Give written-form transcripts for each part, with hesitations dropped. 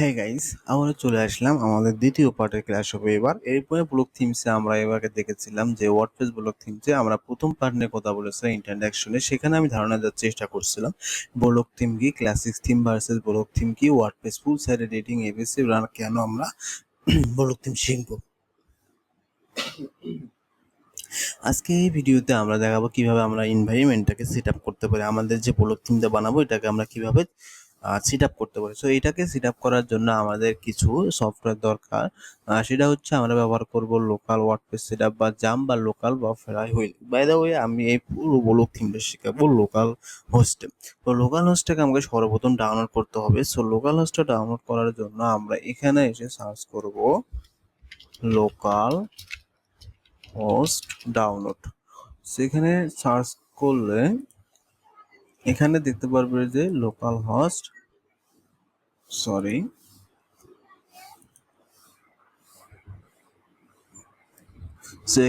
হ্যাঁ গাইস, আমরা চলে আসলাম আমাদের দ্বিতীয় পার্টের ক্লাস হবে এবার। এরপরে ব্লক থিমসে আমরা এবারে দেখেছিলাম যে ওয়ার্ডপ্রেস ব্লক থিমসে আমরা প্রথম পার্ট নিয়ে কথা বলেছিলাম ইন্ট্রোডাকশনে। সেখানে আমি ধারণা দেওয়ার চেষ্টা করছিলাম ব্লক থিম কি, classic theme versus block theme কি, WordPress full site editing ABC কেন আমরা ব্লক থিম শিখবো। আজকে এই ভিডিওতে আমরা দেখাবো কিভাবে আমরা এনভায়রনমেন্টটাকে সেট আপ করতে পারি। আমাদের যে ব্লক থিমটা বানাবো এটাকে আমরা কিভাবে সেট আপ করতে পারি। সো এটাকে সেট আপ করার জন্য আমাদের কিছু সফটওয়্যার দরকার। সেটা হচ্ছে আমরা ব্যবহার করব লোকাল ওয়ার্ডপ্রেস সেট আপ বা জাম বা লোকাল বা flywheel. By the way, আমি এই পুরো ব্লক থিমটা শেখাবো লোকাল হোস্টে। তো লোকাল হোস্টটাকে আমাকে সর্বপ্রথম ডাউনলোড করতে হবে। সো লোকাল হোস্টটা ডাউনলোড করার জন্য আমরা এখানে এসে সার্চ করব লোকাল হোস্ট ডাউনলোড। সেখানে সার্চ করলে এখানে দেখতে পারবে যে লোকাল হোস্ট সো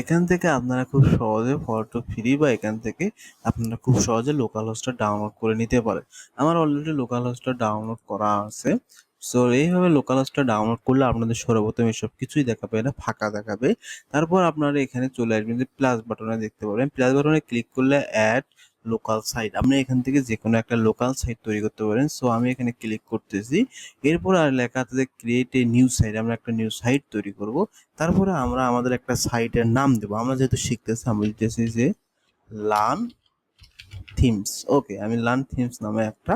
এখান থেকে আপনারা খুব সহজে ফটো ফ্রি বা এখান থেকে আপনারা খুব সহজে লোকাল হোস্টটা ডাউনলোড করে নিতে পারেন। আমার অলরেডি লোকাল হোস্টটা ডাউনলোড করা আছে। সো এইভাবে লোকাল হোস্টটা ডাউনলোড করলে আপনাদের সর্বপ্রথম এসব কিছুই দেখাবে না, ফাঁকা দেখাবে। তারপর আপনারা এখানে চলে আসবেন যে প্লাস বাটনে দেখতে পাবেন। প্লাস বাটনে ক্লিক করলে অ্যাড লোকাল সাইট, আপনি এখান থেকে যে কোনো একটা লোকাল সাইট তৈরি করতে পারেন। সো আমি এখানে ক্লিক করতেছি। এরপর আর লেখা আছে যে ক্রিয়েট এ নিউ সাইট, আমরা একটা নিউ সাইট তৈরি করব। তারপরে আমরা আমাদের একটা সাইটের নাম দেবো। আমরা যেহেতু শিখতেছি, আমি দিতেছি যে লার্ন থিমস। ওকে, আমি লার্ন থিমস নামে একটা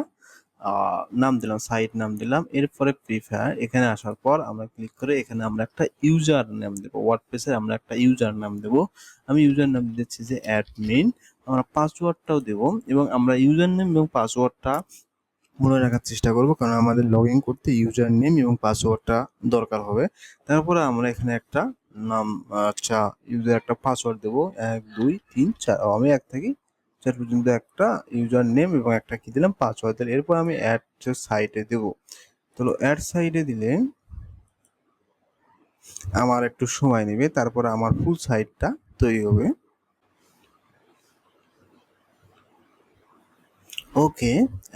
নাম দিলাম, সাইট নাম দিলাম। এরপরে প্রিফার এখানে আসার পর আমরা ক্লিক করে এখানে আমরা একটা ইউজার নাম দেবো। ওয়ার্ডপ্রেসের আমরা একটা ইউজার নাম দেবো। আমি ইউজার নাম দিচ্ছি যে অ্যাডমিন। আমরা পাসওয়ার্ডটাও দেবো এবং আমরা ইউজার নেম এবং পাসওয়ার্ডটা মনে রাখার চেষ্টা করব, কারণ আমাদের লগ ইন করতে ইউজার নেম এবং পাসওয়ার্ডটা দরকার হবে। তারপরে আমরা এখানে একটা নাম, আচ্ছা, ইউজার একটা পাসওয়ার্ড দেবো 1 2 3 4। আমি 1 থেকে 4 পর্যন্ত একটা ইউজার নেম এবং একটা কি দিলাম, পাসওয়ার্ড দিলাম। এরপর আমি অ্যাড সাইটে দেবো। তো অ্যাড সাইটে দিলে আমার একটু সময় নেবে, তারপর আমার ফুল সাইটটা তৈরি হবে। ওকে,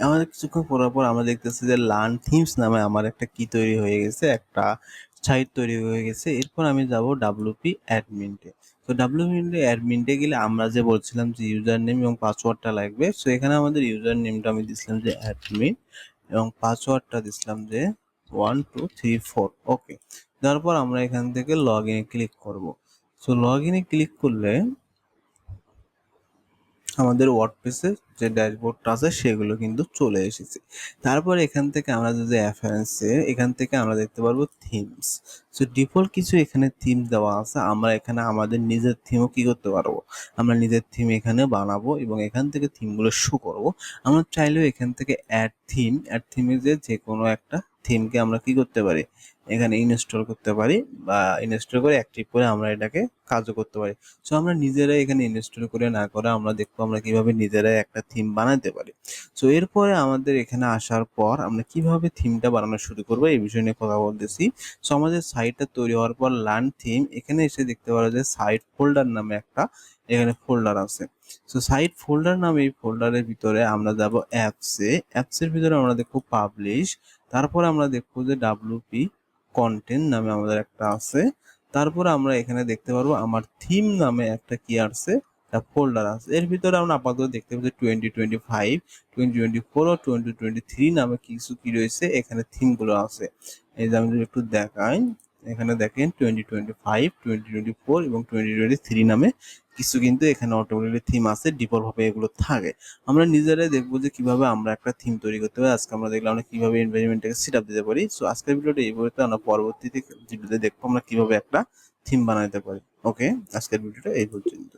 আমাদের কিছুক্ষণ পরার পর আমরা দেখতেছি যে লার্ন থিমস নামে আমার একটা কি তৈরি হয়ে গেছে, একটা সাইট তৈরি হয়ে গেছে। এরপর আমি যাব ডাব্লিউপি অ্যাডমিনটে। তো ডাব্লিউপি অ্যাডমিনটে গেলে আমরা যে বলছিলাম যে ইউজার নেম এবং পাসওয়ার্ডটা লাগবে। সো এখানে আমাদের ইউজার নেমটা আমি দিছিলাম যে অ্যাডমিন এবং পাসওয়ার্ডটা দিছিলাম যে 1 2 3 4। ওকে, তারপর আমরা এখান থেকে লগ ইনে ক্লিক করব। সো লগ ইনে ক্লিক করলে আমাদের ওয়ার্ডপ্রেসের যে ড্যাশবোর্ডটা আছে সেগুলো কিন্তু চলে এসেছে। তারপর এখান থেকে আমরা যদি অ্যাফারেন্সে এখান থেকে আমরা দেখতে পারবো থিমস। সো ডিফল্ট কিছু এখানে থিম দেওয়া আছে। আমরা এখানে আমাদের নিজের থিমও কি করতে পারবো, আমরা নিজের থিম এখানে বানাবো এবং এখান থেকে থিমগুলো শো করব। আমরা চাইলেও এখান থেকে অ্যাড থিমে যে কোনো একটা থিমকে আমরা কি করতে পারি, এখানে ইনস্টল করতে পারি বা ইনস্টল করে অ্যাক্টিভ করে আমরা এটাকে কাজও করতে পারি। সো আমরা নিজেরাই এখানে ইনস্টল করে না করে আমরা দেখবো আমরা কিভাবে নিজেরাই একটা থিম বানাতে পারি। সো এরপরে আমাদের এখানে আসার পর আমরা কিভাবে থিমটা বানানো শুরু করবো এই বিষয় নিয়ে কথা বলতেছি। সো আমাদের সাইটটা তৈরি হওয়ার পর লার্ন থিম এখানে এসে দেখতে পারো যে সাইট ফোল্ডার নামে একটা এখানে ফোল্ডার আছে। সো সাইট ফোল্ডার নামে এই ফোল্ডারের ভিতরে আমরা যাব অ্যাপসের ভিতরে আমরা দেখবো পাবলিশ। তারপরে আমরা দেখবো যে ডাব্লিউপি কন্টেন্ট নামে আমাদের একটা আছে। তারপরে আমরা এখানে দেখতে পারবো আমার থিম নামে একটা কি আছে, একটা ফোল্ডার আছে। এর ভিতরে আমরা আপাতত দেখতে পাচ্ছি 2025 2024 ও 2023 নামে কিছু কি রয়েছে, এখানে থিম গুলো আছে। এই যে আমি যদি একটু দেখাই, এখানে দেখেন 2025 2024 এবং 2023 নামে কিছু কিন্তু এখানে অটোমেটিক থিম আছে, ডিফল্ট ভাবে এগুলো থাকে। আমরা নিজেরাই দেখবো যে কিভাবে আমরা একটা থিম তৈরি করতে পারি। আজকে আমরা দেখলাম আমরা কিভাবে এনভায়রনমেন্টটাকে সেট আপ দিতে পারি। সো আজকের ভিডিওটা এই পর্যন্ত, আমরা পরবর্তীতে ভিডিওতে দেখবো আমরা কিভাবে একটা থিম বানাতে পারি। ওকে, আজকের ভিডিওটা এই পর্যন্ত।